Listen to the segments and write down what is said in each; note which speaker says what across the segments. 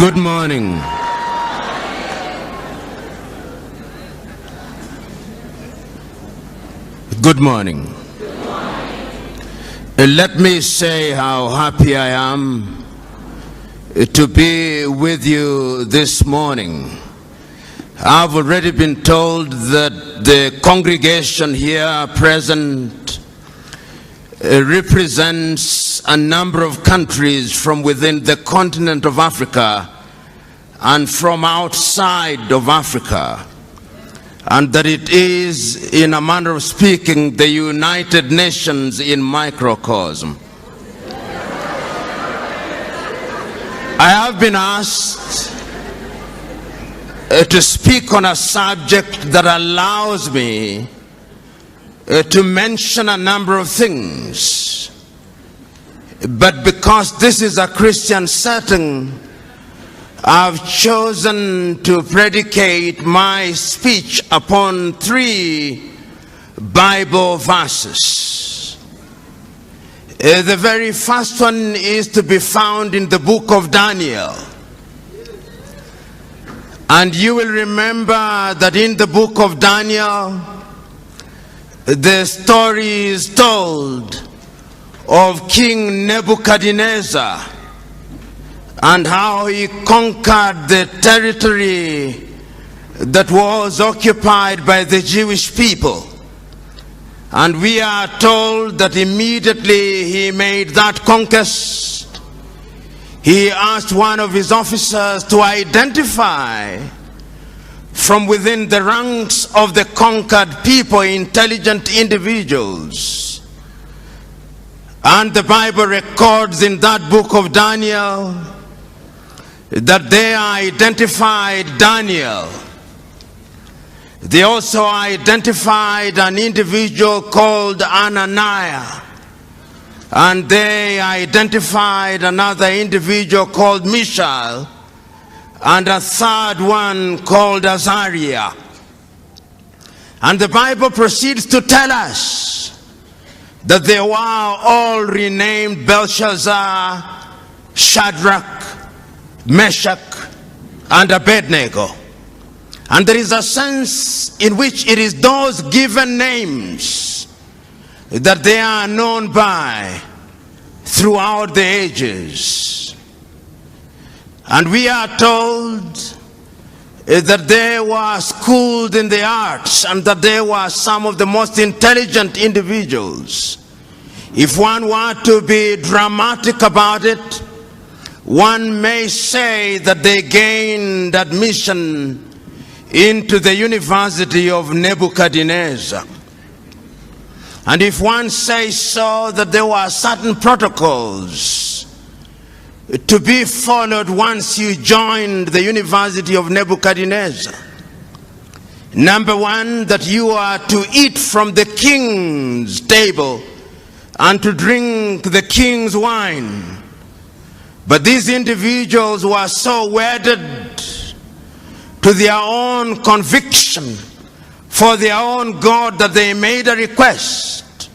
Speaker 1: Good morning. Good morning. Let me say how happy I am to be with you this morning. I've already been told that the congregation here present represents a number of countries from within the continent of Africa and from outside of Africa, and that it is, in a manner of speaking, the United Nations in microcosm. I have been asked to speak on a subject that allows me to mention a number of things, but because this is a Christian setting, I've chosen to predicate my speech upon 3 Bible verses. The very first one is to be found in the book of Daniel. And you will remember that in the book of Daniel, the story is told of King Nebuchadnezzar and how he conquered the territory that was occupied by the Jewish people. And we are told that immediately he made that conquest, he asked one of his officers to identify from within the ranks of the conquered people intelligent individuals. And the Bible records in that book of Daniel that they identified Daniel. They also identified an individual called Ananias, and they identified another individual called Mishael, and a third one called Azariah. And the Bible proceeds to tell us that they were all renamed Belshazzar, Shadrach, Meshach, and Abednego. And there is a sense in which it is those given names that they are known by throughout the ages. And we are told that they were schooled in the arts and that they were some of the most intelligent individuals. If one were to be dramatic about it, one may say that they gained admission into the University of Nebuchadnezzar. And if one says so, that there were certain protocols to be followed once you joined the University of Nebuchadnezzar. Number 1, that you are to eat from the king's table and to drink the king's wine. But these individuals were so wedded to their own conviction for their own God that they made a request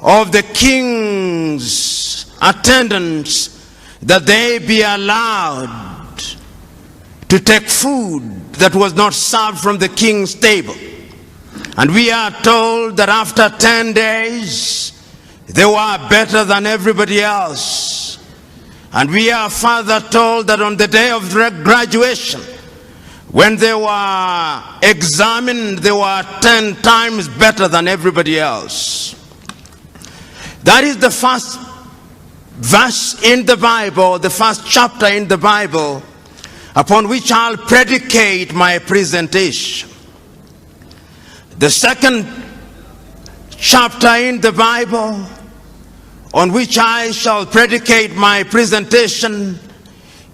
Speaker 1: of the king's attendants that they be allowed to take food that was not served from the king's table. And we are told that after 10 days, they were better than everybody else. And we are further told that on the day of graduation, when they were examined, they were 10 times better than everybody else. That is the first verse in the Bible, the first chapter in the Bible, upon which I'll predicate my presentation. The second chapter in the Bible on which I shall predicate my presentation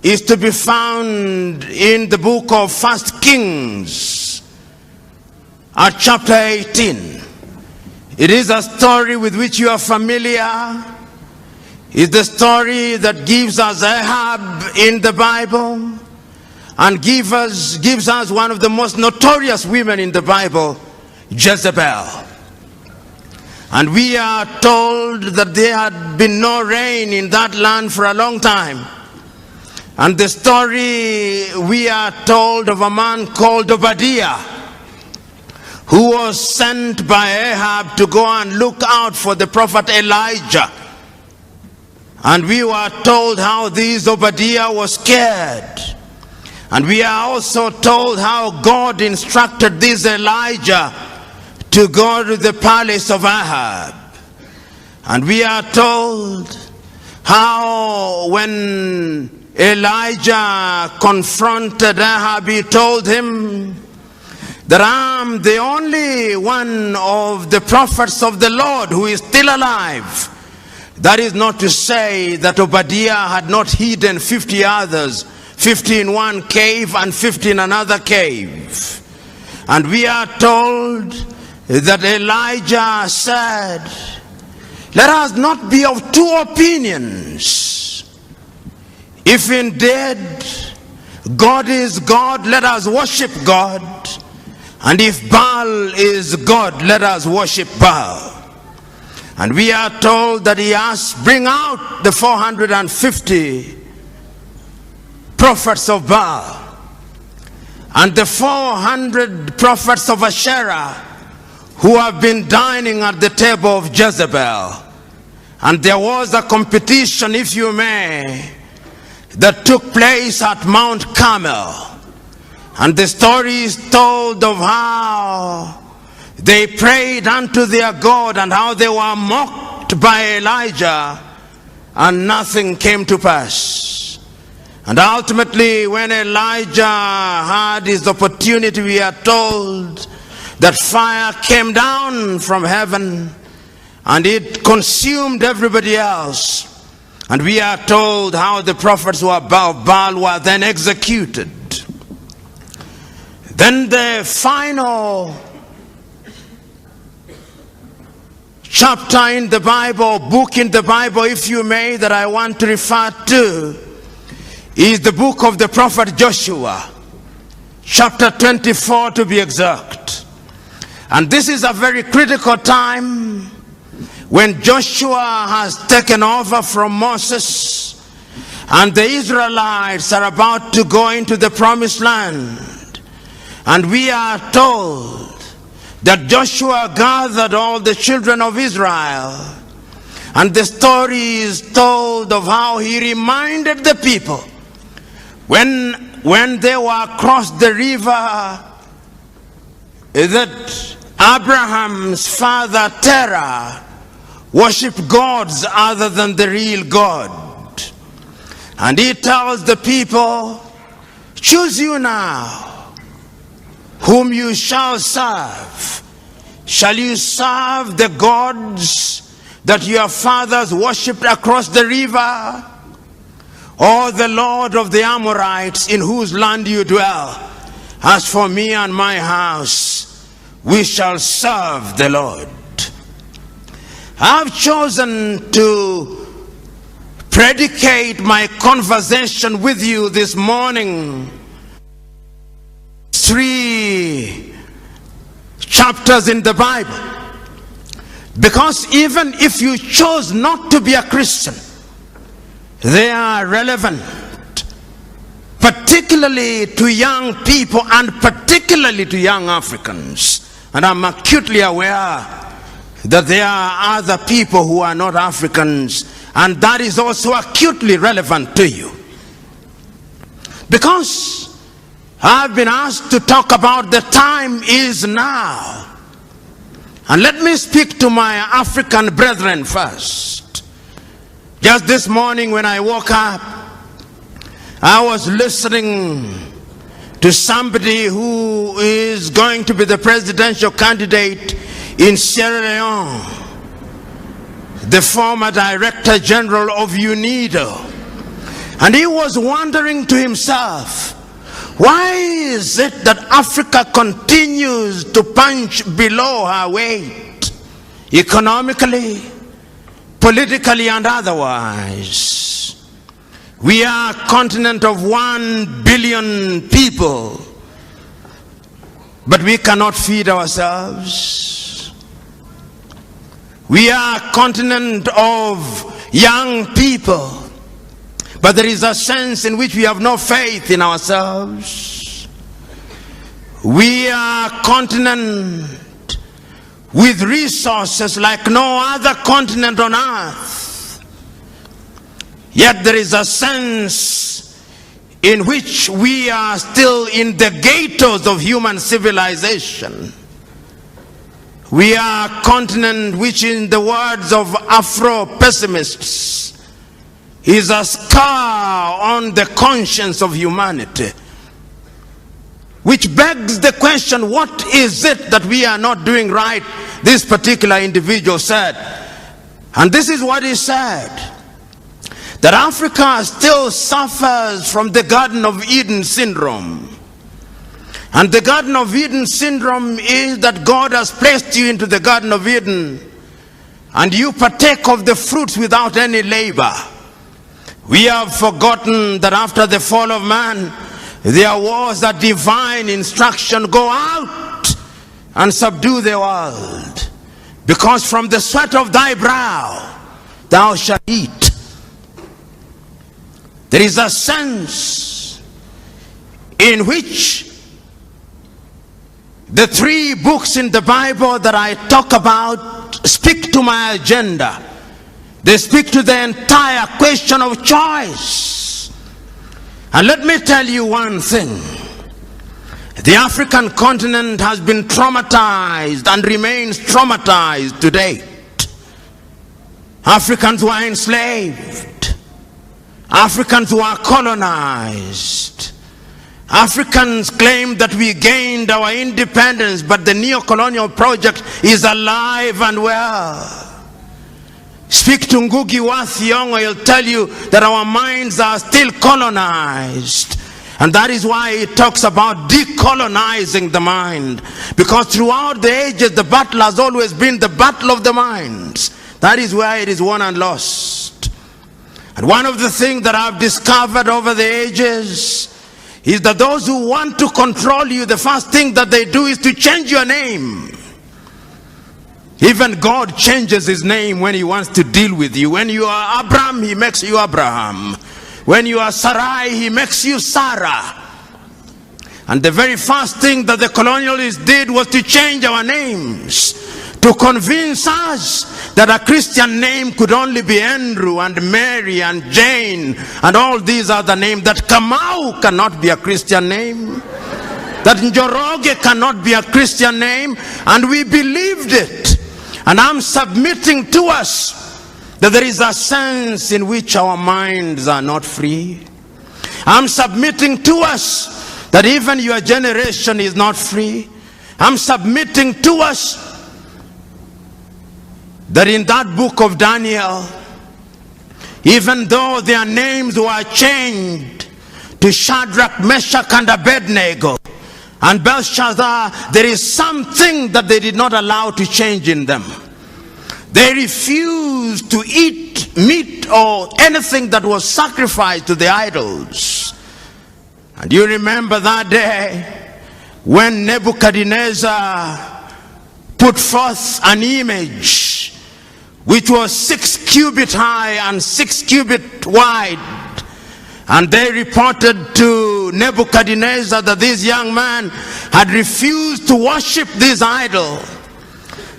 Speaker 1: is to be found in the book of 1 Kings at chapter 18. It is a story with which you are familiar. It's the story that gives us Ahab in the Bible and gives us one of the most notorious women in the Bible, Jezebel. And we are told that there had been no rain in that land for a long time. And the story we are told of a man called Obadiah, who was sent by Ahab to go and look out for the prophet Elijah. And we were told how this Obadiah was scared. And we are also told how God instructed this Elijah to go to the palace of Ahab. And we are told how when Elijah confronted Ahab, he told him that I'm the only one of the prophets of the Lord who is still alive. That is not to say that Obadiah had not hidden 50 others, 50 in one cave and 50 in another cave. And we are told that Elijah said, let us not be of two opinions. If indeed God is God, let us worship God. And if Baal is God, let us worship Baal. And we are told that he asked, bring out the 450 prophets of Baal and the 400 prophets of Asherah who have been dining at the table of Jezebel. And there was a competition, if you may, that took place at Mount Carmel. And the story is told of how they prayed unto their God and how they were mocked by Elijah and nothing came to pass. And ultimately, when Elijah had his opportunity, we are told that fire came down from heaven and it consumed everybody else. And we are told how the prophets who of Baal were then executed. Then the final chapter in the Bible, book in the Bible, if you may, that I want to refer to is the book of the prophet Joshua, chapter 24 to be exact. And this is a very critical time when Joshua has taken over from Moses and the Israelites are about to go into the promised land. And we are told that Joshua gathered all the children of Israel, and the story is told of how he reminded the people when they were across the river that Abraham's father Terah worshipped gods other than the real God. And he tells the people, choose you now whom you shall serve. Shall you serve the gods that your fathers worshipped across the river, or the Lord of the Amorites in whose land you dwell? As for me and my house, we shall serve the Lord. I've chosen to predicate my conversation with you this morning 3 chapters in the Bible, because even if you chose not to be a Christian, they are relevant, particularly to young people and particularly to young Africans. And I'm acutely aware that there are other people who are not Africans, and that is also acutely relevant to you, because I've been asked to talk about the time is now. And let me speak to my African brethren first. Just this morning when I woke up, I was listening to somebody who is going to be the presidential candidate in Sierra Leone, the former Director General of UNIDO. And he was wondering to himself, why is it that Africa continues to punch below her weight, economically, politically, and otherwise? We are a continent of 1 billion people, but we cannot feed ourselves. We are a continent of young people, but there is a sense in which we have no faith in ourselves. We are a continent with resources like no other continent on earth. Yet there is a sense in which we are still in the ghettos of human civilization. We are a continent which, in the words of Afro-pessimists, is a scar on the conscience of humanity. Which begs the question, what is it that we are not doing right? This particular individual said, and this is what he said, that Africa still suffers from the Garden of Eden syndrome. And the Garden of Eden syndrome is that God has placed you into the Garden of Eden and you partake of the fruits without any labor. We have forgotten that after the fall of man, there was a divine instruction: go out and subdue the world, because from the sweat of thy brow thou shalt eat. There is a sense in which the 3 books in the Bible that I talk about speak to my agenda. They speak to the entire question of choice. And let me tell you one thing. The African continent has been traumatized and remains traumatized to date. Africans were enslaved. Africans were colonized. Africans claim that we gained our independence, but the neo-colonial project is alive and well. Speak to Ngugi wa Thiong'o, he'll tell you that our minds are still colonized. And that is why he talks about decolonizing the mind. Because throughout the ages, the battle has always been the battle of the minds. That is why it is won and lost. And one of the things that I've discovered over the ages is that those who want to control you, the first thing that they do is to change your name. Even God changes his name when he wants to deal with you. When you are Abraham, he makes you Abraham. When you are Sarai, he makes you Sarah. And the very first thing that the colonialists did was to change our names, to convince us that a Christian name could only be Andrew and Mary and Jane and all these other names, that Kamau cannot be a Christian name, that Njoroge cannot be a Christian name, and we believed it. And I'm submitting to us that there is a sense in which our minds are not free. I'm submitting to us that even your generation is not free. I'm submitting to us that in that book of Daniel, even though their names were changed to Shadrach, Meshach, and Abednego, and Belshazzar, there is something that they did not allow to change in them. They refused to eat meat or anything that was sacrificed to the idols. And you remember that day when Nebuchadnezzar put forth an image which was 6 cubits high and 6 cubits wide. And they reported to Nebuchadnezzar that this young man had refused to worship this idol.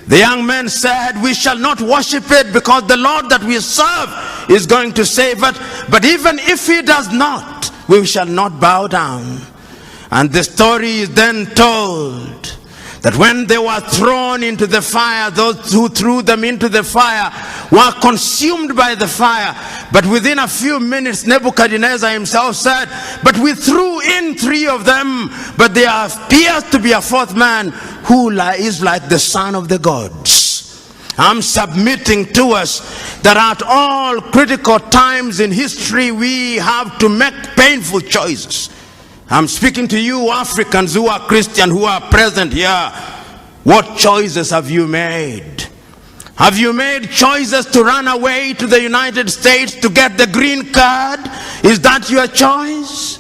Speaker 1: The young man said, we shall not worship it because the Lord that we serve is going to save it. But even if he does not, we shall not bow down. And the story is then told that when they were thrown into the fire, those who threw them into the fire were consumed by the fire. But within a few minutes, Nebuchadnezzar himself said, but we threw in 3 of them, but there appears to be a 4th man who is like the son of the gods. I'm submitting to us that at all critical times in history, we have to make painful choices. I'm speaking to you Africans who are Christian, who are present here. What choices have you made? Have you made choices to run away to the United States to get the green card? Is that your choice?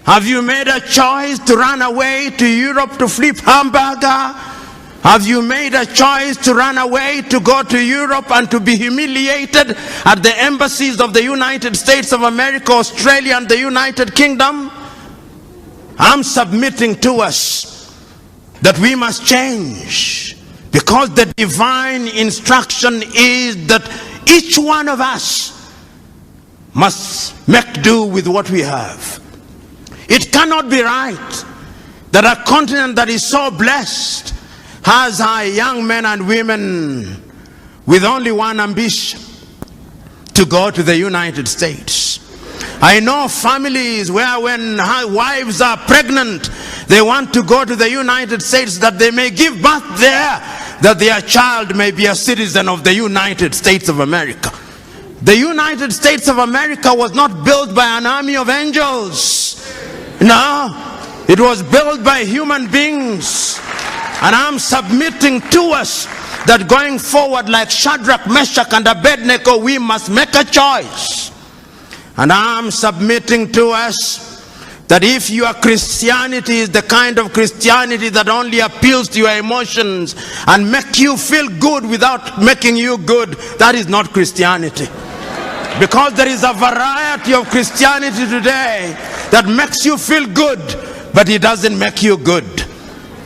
Speaker 1: Have you made a choice to run away to Europe to flip hamburger? Have you made a choice to run away, to go to Europe and to be humiliated at the embassies of the United States of America, Australia, and the United Kingdom? I'm submitting to us that we must change, because the divine instruction is that each one of us must make do with what we have. It cannot be right that a continent that is so blessed has our young men and women with only one ambition: to go to the United States. I know families where when wives are pregnant, they want to go to the United States that they may give birth there, that their child may be a citizen of the United States of America. The United States of America was not built by an army of angels. No, it was built by human beings. And I'm submitting to us that going forward, like Shadrach, Meshach, and Abednego, we must make a choice. And I'm submitting to us that if your Christianity is the kind of Christianity that only appeals to your emotions and make you feel good without making you good, that is not Christianity. Because there is a variety of Christianity today that makes you feel good, but it doesn't make you good.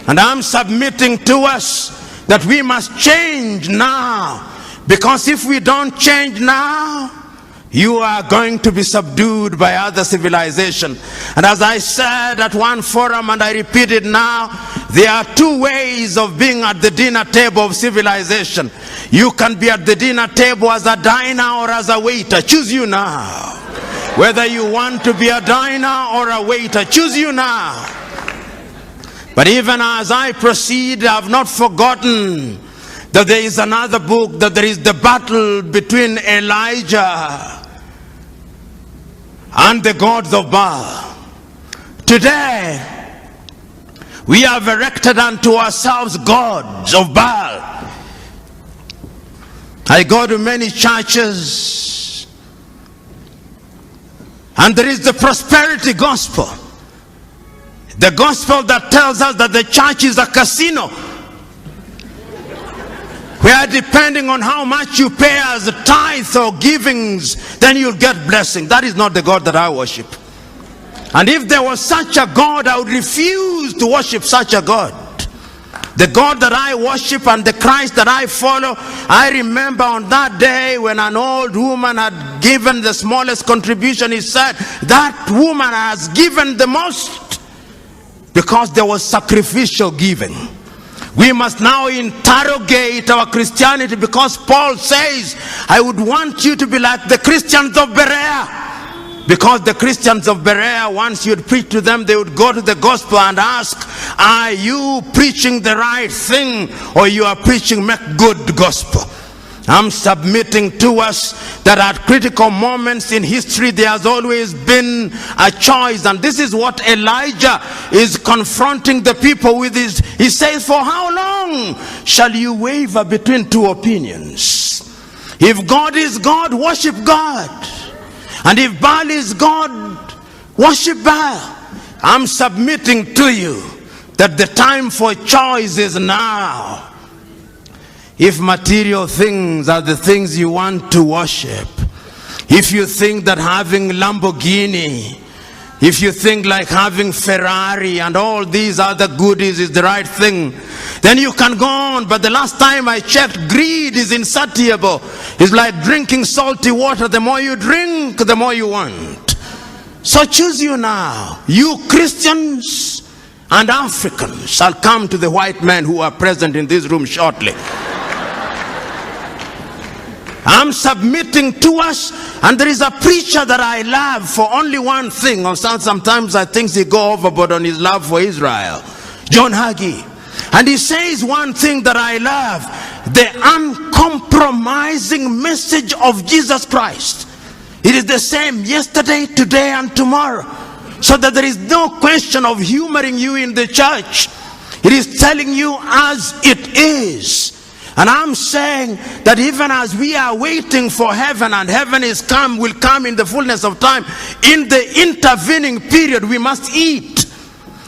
Speaker 1: And I'm submitting to us that we must change now, because if we don't change now, you are going to be subdued by other civilization. And as I said at one forum, and I repeat it now, there are two ways of being at the dinner table of civilization. You can be at the dinner table as a diner or as a waiter. Choose you now. Whether you want to be a diner or a waiter, choose you now. But even as I proceed, I have not forgotten that there is another book, that there is the battle between Elijah and the gods of Baal. Today, we have erected unto ourselves gods of Baal. I go to many churches, and there is the prosperity gospel. The gospel that tells us that the church is a casino, where depending on how much you pay as a tithe or givings, then you'll get blessing. That is not the God that I worship. And if there was such a God, I would refuse to worship such a God. The God that I worship and the Christ that I follow, I remember on that day when an old woman had given the smallest contribution, he said, that woman has given the most, because there was sacrificial giving. We must now interrogate our Christianity, because Paul says, I would want you to be like the Christians of Berea. Because the Christians of Berea, once you'd preach to them, they would go to the gospel and ask, are you preaching the right thing, or you are preaching make good gospel? I'm submitting to us that at critical moments in history, there has always been a choice. And this is what Elijah is confronting the people with. He says, for how long shall you waver between two opinions? If God is God, worship God. And if Baal is God, worship Baal. I'm submitting to you that the time for choice is now. If material things are the things you want to worship, if you think that having Lamborghini, if you think like having Ferrari and all these other goodies is the right thing, then you can go on. But the last time I checked, greed is insatiable. It's like drinking salty water. The more you drink, the more you want. So choose you now. You Christians and Africans shall come to the white men who are present in this room shortly. I'm submitting to us, and there is a preacher that I love for only one thing. Sometimes I think he go overboard on his love for Israel, John Hagee. And he says one thing that I love: the uncompromising message of Jesus Christ. It is the same yesterday, today, and tomorrow. So that there is no question of humoring you in the church. It is telling you as it is. And I'm saying that even as we are waiting for heaven, and heaven will come in the fullness of time, in the intervening period we must eat.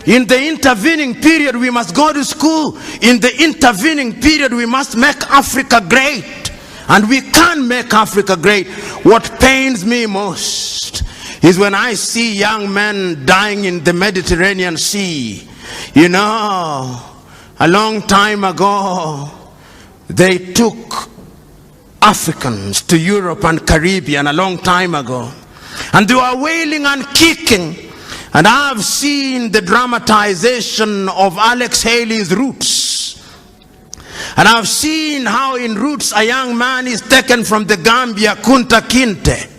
Speaker 1: In the intervening period, we must go to school. In the intervening period, we must make Africa great. And we can make Africa great. What pains me most is when I see young men dying in the Mediterranean Sea. You know, a long time ago, they took Africans to Europe and Caribbean a long time ago. And they were wailing and kicking. And I've seen the dramatization of Alex Haley's Roots. And I've seen how in Roots a young man is taken from the Gambia, Kunta Kinte.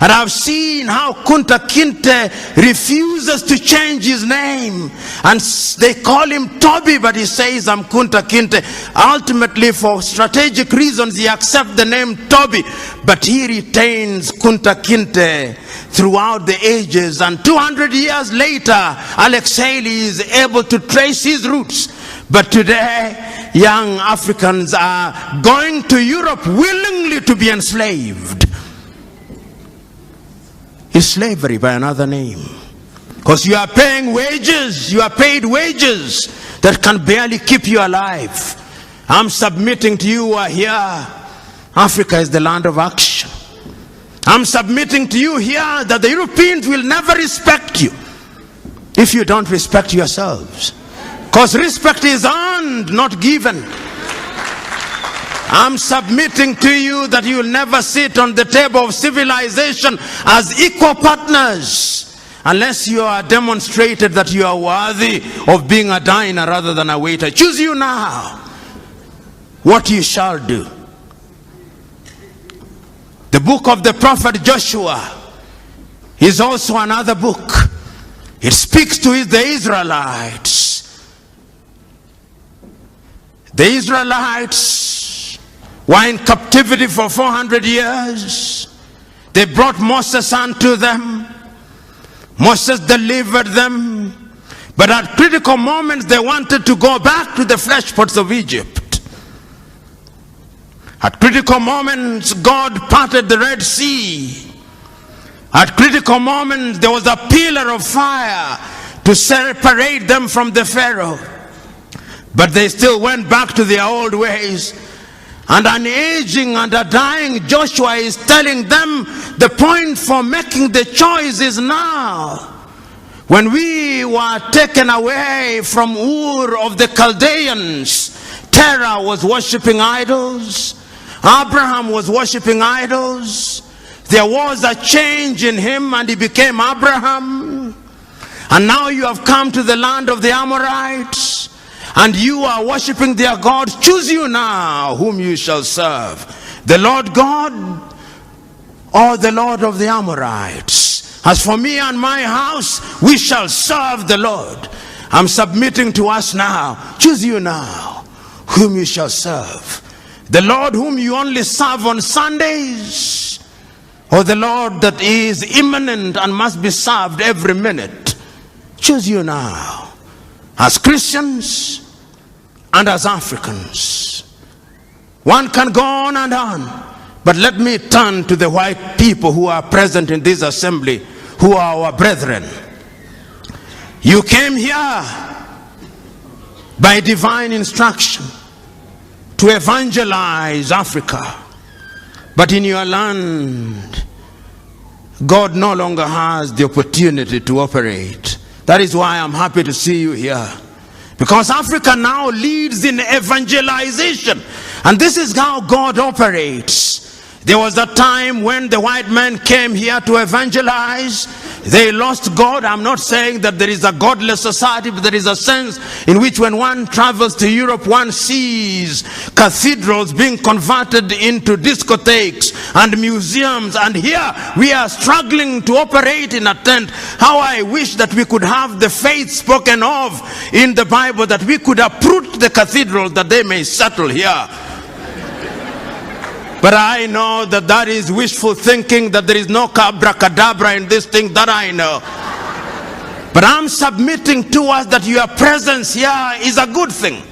Speaker 1: And I've seen how Kunta Kinte refuses to change his name. And they call him Toby, but he says, I'm Kunta Kinte. Ultimately, for strategic reasons, he accepts the name Toby. But he retains Kunta Kinte throughout the ages. And 200 years later, Alex Haley is able to trace his roots. But today, young Africans are going to Europe willingly to be enslaved. It's slavery by another name. Because you are paying wages, you are paid wages that can barely keep you alive. I'm submitting to you who are here. Africa is the land of action. I'm submitting to you here that the Europeans will never respect you if you don't respect yourselves. Because respect is earned, not given. I'm submitting to you that you will never sit on the table of civilization as equal partners unless you are demonstrated that you are worthy of being a diner rather than a waiter. Choose you now what you shall do. The book of the prophet Joshua is also another book. It speaks to the Israelites. The Israelites were in captivity for 400 years. They brought Moses unto them. Moses delivered them. But at critical moments, they wanted to go back to the flesh pots of Egypt. At critical moments, God parted the Red Sea. At critical moments, there was a pillar of fire to separate them from the Pharaoh. But they still went back to their old ways. And an aging and a dying Joshua is telling them the point for making the choice is now. When we were taken away from Ur of the Chaldeans, Terah was worshipping idols. Abraham was worshipping idols. There was a change in him and he became Abraham. And now you have come to the land of the Amorites. And you are worshipping their gods. Choose you now whom you shall serve, the Lord God or the Lord of the Amorites. As for me and my house, we shall serve the Lord. I'm submitting to us now. Choose you now whom you shall serve, the Lord whom you only serve on Sundays, or the Lord that is imminent and must be served every minute. Choose you now. As Christians and as Africans, one can go on and on, but let me turn to the white people who are present in this assembly, who are our brethren. You came here by divine instruction to evangelize Africa, but in your land, God no longer has the opportunity to operate. That is why I'm happy to see you here. Because Africa now leads in evangelization. And this is how God operates. There was a time when the white men came here to evangelize. They lost God. I'm not saying that there is a godless society, but there is a sense in which when one travels to Europe, one sees cathedrals being converted into discotheques and museums. And here we are struggling to operate in a tent. How I wish that we could have the faith spoken of in the Bible, that we could uproot the cathedrals that they may settle here. But I know that that is wishful thinking, that there is no abracadabra in this thing, that I know. But I'm submitting to us that your presence here is a good thing.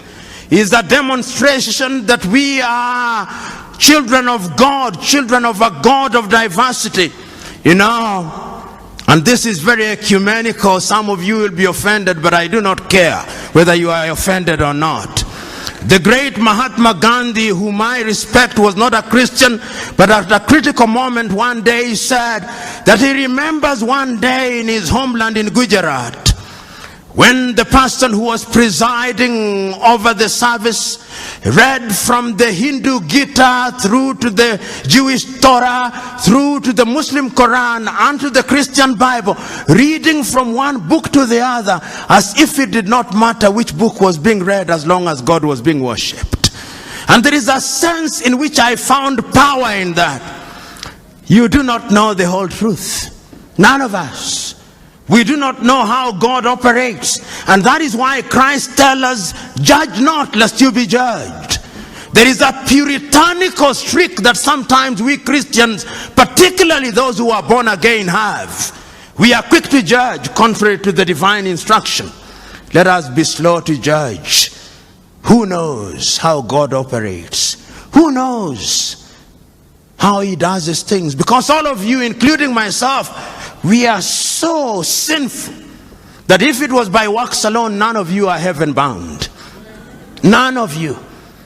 Speaker 1: Is a demonstration that we are children of God, children of a God of diversity. You know, And this is very ecumenical. Some of you will be offended, but I do not care whether you are offended or not. The great Mahatma Gandhi, whom I respect, was not a Christian, but at a critical moment one day he said that he remembers one day in his homeland in Gujarat, when the person who was presiding over the service read from the Hindu Gita through to the Jewish Torah, through to the Muslim Quran and to the Christian Bible, reading from one book to the other as if it did not matter which book was being read as long as God was being worshipped. And there is a sense in which I found power in that. You do not know the whole truth. None of us. We do not know how God operates. And that is why Christ tells us, judge not lest you be judged. There is a puritanical streak that sometimes we Christians, particularly those who are born again, have. We are quick to judge contrary to the divine instruction. Let us be slow to judge. Who knows how God operates? Who knows how he does his things? Because all of you, including myself, we are so sinful that if it was by works alone, none of you are heaven bound. None of you.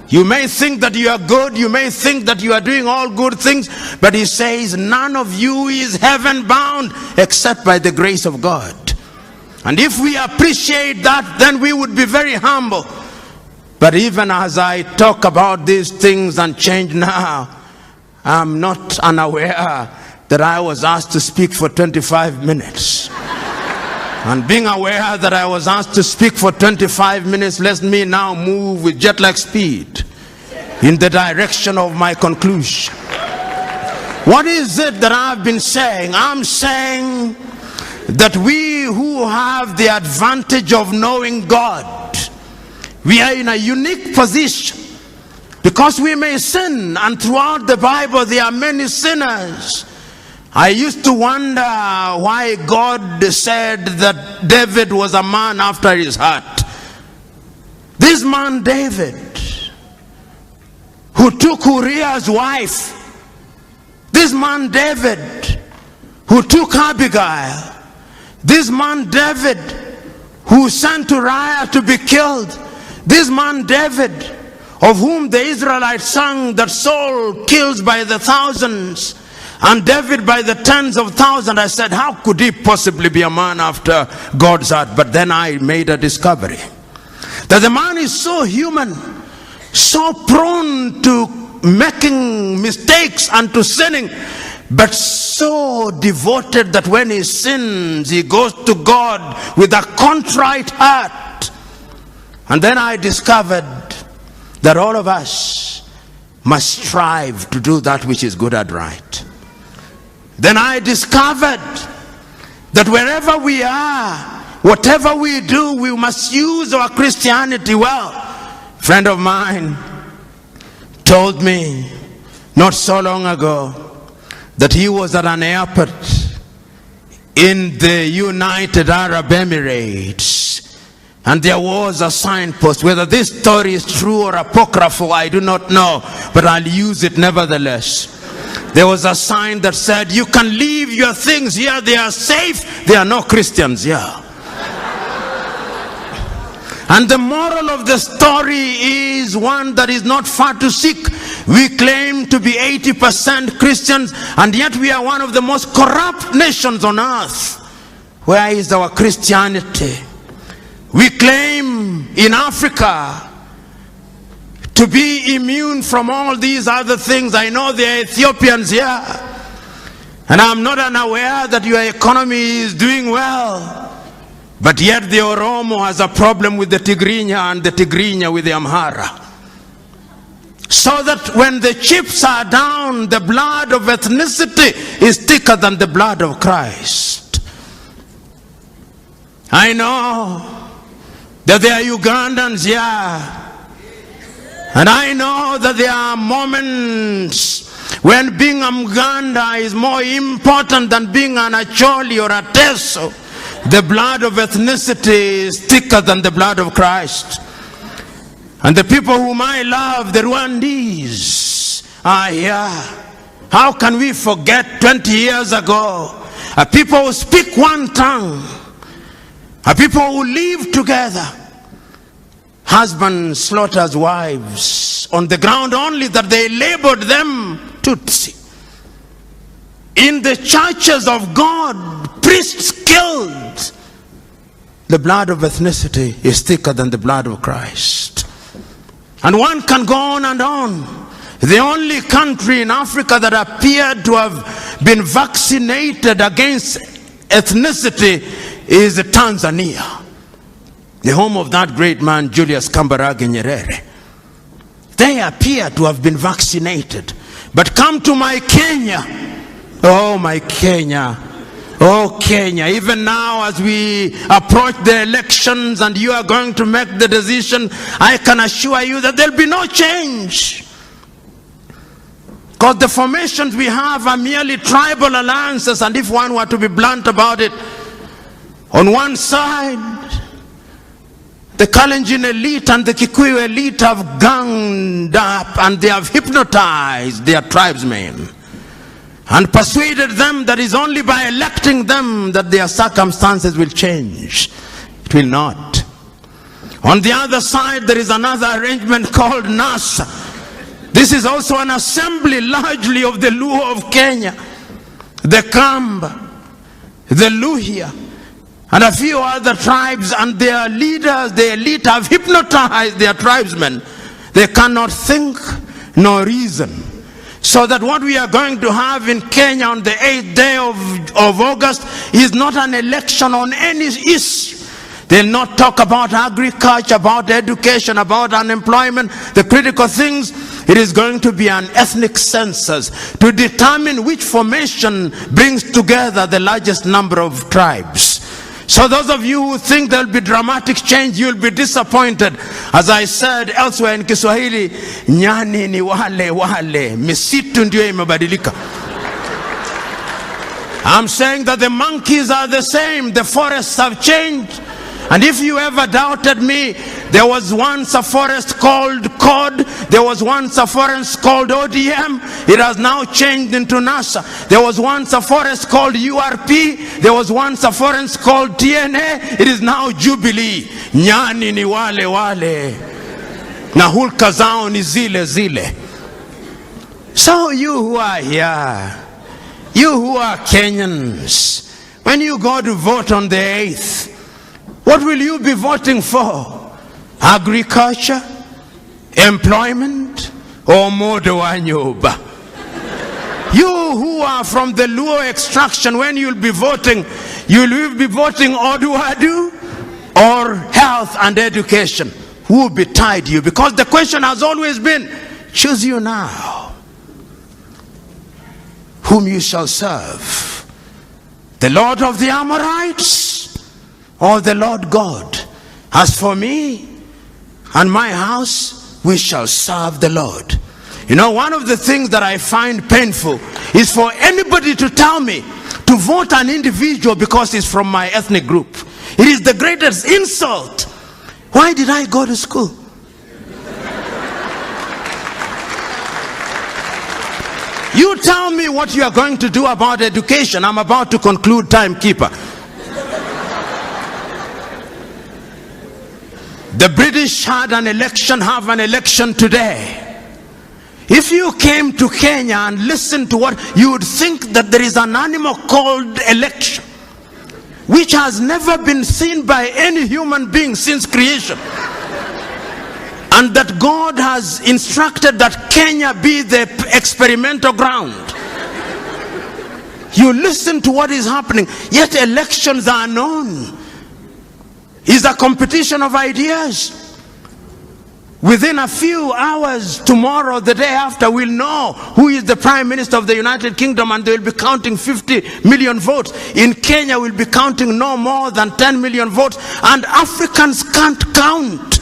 Speaker 1: You may think that you are good, you may think that you are doing all good things, but he says none of you is heaven bound except by the grace of God. And if we appreciate that, then we would be very humble. But even as I talk about these things and change now, I'm not unaware that I was asked to speak for 25 minutes. And being aware that I was asked to speak for 25 minutes lets me now move with jet-lag speed in the direction of my conclusion. What is it that I've been saying? I'm saying that we who have the advantage of knowing God, we are in a unique position because we may sin, and throughout the Bible there are many sinners. I used to wonder why God said that David was a man after his heart. This man David, who took Uriah's wife, this man David, who took Abigail, this man David, who sent Uriah to be killed, this man David, of whom the Israelites sang that Saul kills by the thousands, and David by the tens of thousands. I said, how could he possibly be a man after God's heart? But then I made a discovery that the man is so human, so prone to making mistakes and to sinning, but so devoted that when he sins, he goes to God with a contrite heart. And then I discovered that all of us must strive to do that which is good and right. Then I discovered that wherever we are, whatever we do, we must use our Christianity well. A friend of mine told me not so long ago that he was at an airport in the United Arab Emirates, and there was a signpost. Whether this story is true or apocryphal, I do not know, but I'll use it nevertheless. There was a sign that said, you can leave your things here, they are safe, there are no Christians here. And the moral of the story is one that is not far to seek. We claim to be 80% Christians, and yet we are one of the most corrupt nations on earth. Where is our Christianity? We claim in Africa to be immune from all these other things. I know there are Ethiopians here, and I'm not unaware that your economy is doing well, but yet the Oromo has a problem with the Tigrinya and the Tigrinya with the Amhara. So that when the chips are down, the blood of ethnicity is thicker than the blood of Christ. I know that there are Ugandans here, and I know that there are moments when being a Muganda is more important than being an Acholi or a Teso. The blood of ethnicity is thicker than the blood of Christ. And the people whom I love, the Rwandese, are here. How can we forget 20 years ago a people who speak one tongue, a people who live together. Husband slaughters wives on the ground only that they labored them Tutsi. In the churches of God, priests killed. The blood of ethnicity is thicker than the blood of Christ. And one can go on and on. The only country in Africa that appeared to have been vaccinated against ethnicity is Tanzania, the home of that great man Julius Kambarage Nyerere. They appear to have been vaccinated. But come to my Kenya. Oh, my Kenya. Oh, Kenya. Even now as we approach the elections and you are going to make the decision, I can assure you that there will be no change. Because the formations we have are merely tribal alliances, and if one were to be blunt about it, on one side, the Kalenjin elite and the Kikuyu elite have ganged up and they have hypnotized their tribesmen and persuaded them that it's only by electing them that their circumstances will change. It will not. On the other side, there is another arrangement called NASA. This is also an assembly largely of the Luo of Kenya, the Kamba, the Luhya, and a few other tribes, and their leaders, the elite, have hypnotized their tribesmen. They cannot think nor reason. So that what we are going to have in Kenya on the 8th day of August is not an election on any issue. They'll not talk about agriculture, about education, about unemployment, the critical things. It is going to be an ethnic census to determine which formation brings together the largest number of tribes. So those of you who think there will be dramatic change, you'll be disappointed. As I said elsewhere in Kiswahili, nyani ni wale, misitu ndio imebadilika. I'm saying that the monkeys are the same, the forests have changed. And if you ever doubted me, there was once a forest called COD, there was once a forest called ODM, it has now changed into NASA. There was once a forest called URP, there was once a forest called TNA, it is now Jubilee. Nyani ni wale, na hulka zao ni zile. So you who are here, you who are Kenyans, when you go to vote on the 8th, what will you be voting for? Agriculture, employment, or modo wa nyoba? You who are from the Luo extraction, when you'll be voting Oduadu or health and education. Who will betide you? Because the question has always been, choose you now whom you shall serve, the Lord of the Amorites or the Lord God. As for me and my house, we shall serve the Lord. You know, one of the things that I find painful is for anybody to tell me to vote an individual because he's from my ethnic group. It is the greatest insult. Why did I go to school? You tell me what you are going to do about education. I'm about to conclude, timekeeper. The British had an election, have an election today. If you came to Kenya and listened to what, you would think that there is an animal called election, which has never been seen by any human being since creation. And that God has instructed that Kenya be the experimental ground. You listen to what is happening, yet elections are known. Is a competition of ideas. Within a few hours, tomorrow, the day after, we'll know who is the Prime Minister of the United Kingdom, and they'll be counting 50 million votes. In Kenya, we'll be counting no more than 10 million votes, and Africans can't count.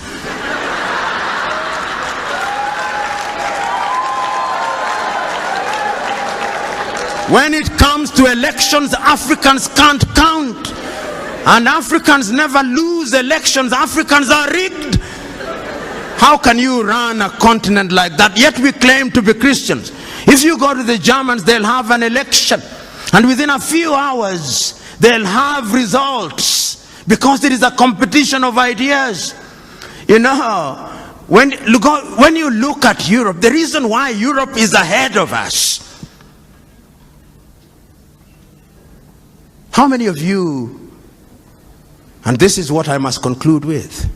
Speaker 1: When it comes to elections, Africans can't count. And Africans never lose elections. Africans are rigged. How can you run a continent like that? Yet we claim to be Christians. If you go to the Germans, they'll have an election. And within a few hours, they'll have results, because it is a competition of ideas. You know, when you look at Europe, the reason why Europe is ahead of us. How many of you, and this is what I must conclude with.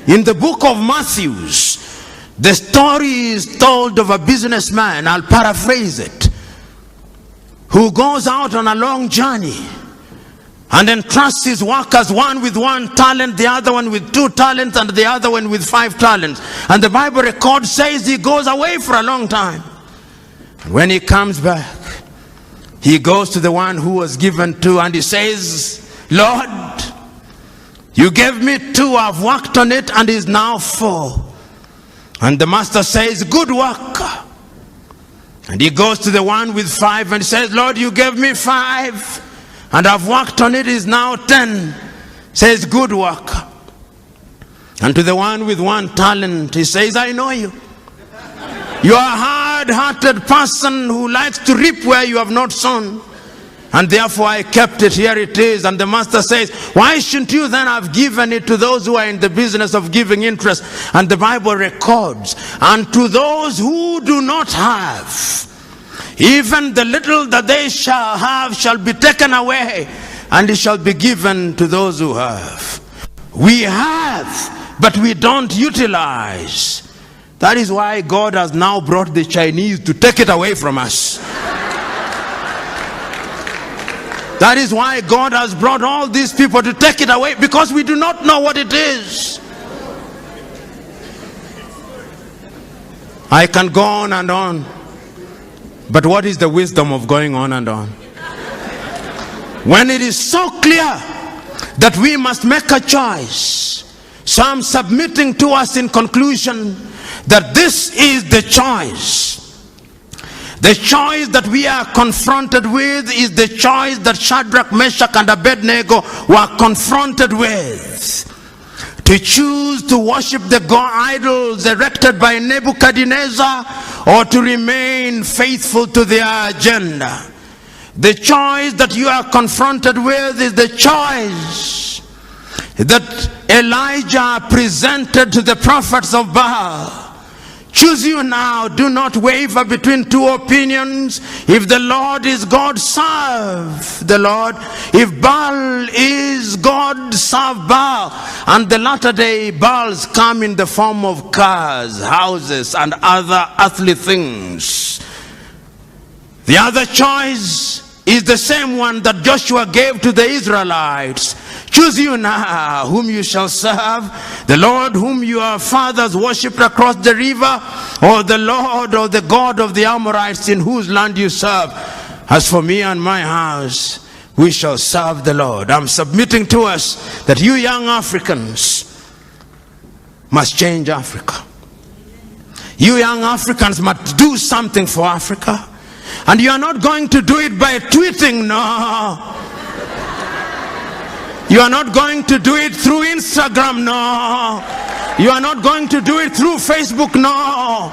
Speaker 1: In the book of Matthew, the story is told of a businessman, I'll paraphrase it, who goes out on a long journey and entrusts his workers, one with 1 talent, the other one with 2 talents, and the other one with 5 talents. And the Bible record says he goes away for a long time. And when he comes back, he goes to the one who was given 2, and he says, Lord, you gave me 2, I've worked on it, and is now 4. And the master says, good work. And he goes to the one with 5 and says, Lord, you gave me 5, and I've worked on it, is now 10. Says, good work. And to the one with 1 talent, he says, I know you. You are a hard-hearted person who likes to reap where you have not sown. And therefore I kept it, here it is. And the master says, why shouldn't you then have given it to those who are in the business of giving interest? And the Bible records, and to those who do not have, even the little that they shall have shall be taken away, and it shall be given to those who have. We have, but we don't utilize. That is why God has now brought the Chinese to take it away from us. That is why God has brought all these people to take it away, because we do not know what it is. I can go on and on, but what is the wisdom of going on and on? When it is so clear that we must make a choice. So I'm submitting to us in conclusion that this is the choice. The choice that we are confronted with is the choice that Shadrach, Meshach, and Abednego were confronted with. To choose to worship the god idols erected by Nebuchadnezzar, or to remain faithful to their agenda. The choice that you are confronted with is the choice that Elijah presented to the prophets of Baal. Choose you now. Do not waver between 2 opinions. If the Lord is God, serve the Lord. If Baal is God, serve Baal. And the latter day Baals come in the form of cars, houses, and other earthly things. The other choice is the same one that Joshua gave to the Israelites. Choose you now whom you shall serve, the Lord whom your fathers worshipped across the river, or the Lord or the God of the Amorites in whose land you serve. As for me and my house, we shall serve the Lord. I'm submitting to us that you young Africans must change Africa. You young Africans must do something for Africa. And you are not going to do it by tweeting, no. You are not going to do it through Instagram, no. You are not going to do it through Facebook, no.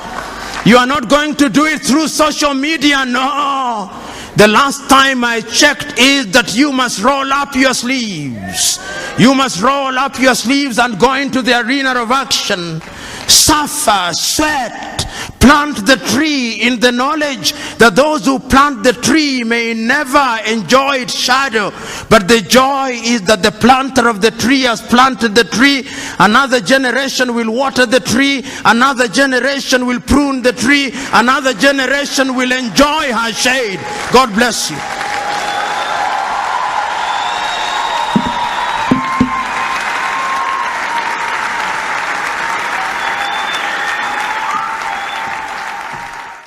Speaker 1: You are not going to do it through social media, no. The last time I checked is that you must roll up your sleeves. You must roll up your sleeves and go into the arena of action. Suffer, sweat, plant the tree in the knowledge that those who plant the tree may never enjoy its shadow, but the joy is that the planter of the tree has planted the tree. Another generation will water the tree, another generation will prune the tree, another generation will enjoy her shade. God bless you.